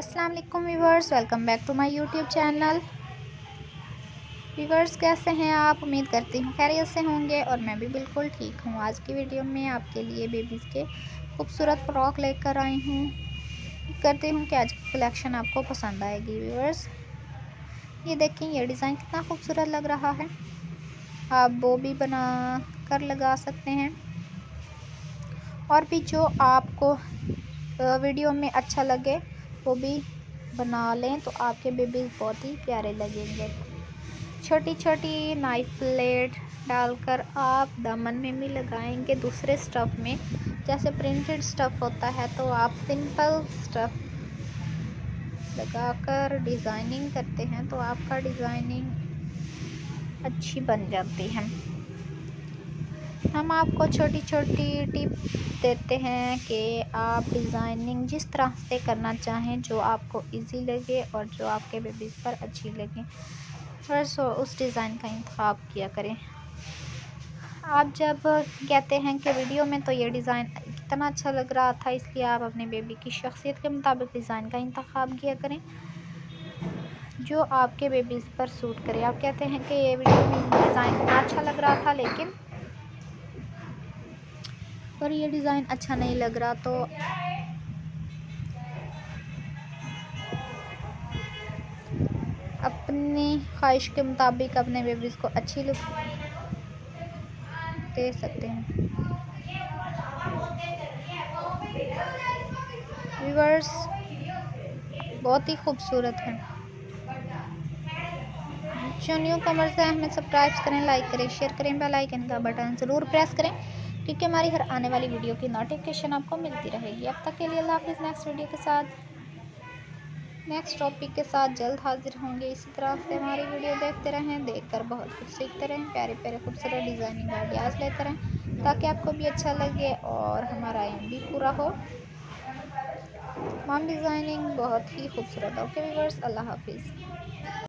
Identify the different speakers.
Speaker 1: अस्सलाम वालेकुम viewers, welcome back to my YouTube channel. Viewers, कैसे हैं आप? उम्मीद करती हूँ खैरियत से होंगे और मैं भी बिल्कुल ठीक हूँ। आज की वीडियो में आपके लिए बेबीज़ के खूबसूरत फ्रॉक लेकर आई हूँ। करती हूँ कि आज की कलेक्शन आपको पसंद आएगी। व्यूवर्स, ये देखें, ये डिज़ाइन कितना खूबसूरत लग रहा है। आप वो भी बना कर लगा सकते हैं और भी जो आपको वीडियो में अच्छा लगे वो भी बना लें तो आपके बेबीज़ बहुत ही प्यारे लगेंगे। छोटी छोटी नाइफ प्लेट डालकर आप दामन में भी लगाएंगे दूसरे स्टफ़ में। जैसे प्रिंटेड स्टफ़ होता है तो आप सिंपल स्टफ़ लगाकर डिज़ाइनिंग करते हैं तो आपका डिज़ाइनिंग अच्छी बन जाती है। हम आपको छोटी छोटी टिप देते हैं कि आप डिज़ाइनिंग जिस तरह से करना चाहें, जो आपको इजी लगे और जो आपके बेबीज़ पर अच्छी लगे, बस उस डिज़ाइन का इंतखाब किया करें। आप जब कहते हैं कि वीडियो में तो ये डिज़ाइन कितना अच्छा लग रहा था, इसलिए आप अपने बेबी की शख्सियत के मुताबिक डिज़ाइन का इंतखाब किया करें जो आपके बेबीज़ पर सूट करे। आप कहते हैं कि ये वीडियो में डिज़ाइन कितना अच्छा लग रहा था लेकिन पर ये डिज़ाइन अच्छा नहीं लग रहा, तो अपनी ख्वाहिश के मुताबिक अपने बेबीज़ को अच्छी लुक दे सकते हैं। व्यूअर्स, बहुत ही खूबसूरत है। जो न्यू कमर्स हैं हमें सब्सक्राइब करें, लाइक करें, शेयर करें, बेल आइकन का बटन ज़रूर प्रेस करें क्योंकि हमारी हर आने वाली वीडियो की नोटिफिकेशन आपको मिलती रहेगी। अब तक के लिए अल्लाह हाफ़िज़। नेक्स्ट वीडियो के साथ, नेक्स्ट टॉपिक के साथ जल्द हाजिर होंगे। इसी तरह से हमारी वीडियो देखते रहें, देखकर बहुत कुछ सीखते रहें, प्यारे प्यारे खूबसूरत डिज़ाइनिंग आइडियाज़ लेते रहें ताकि आपको भी अच्छा लगे और हमारा एम भी पूरा हो। मॉम डिज़ाइनिंग बहुत ही खूबसूरत। ओके व्यूअर्स, अल्लाह हाफ़िज़।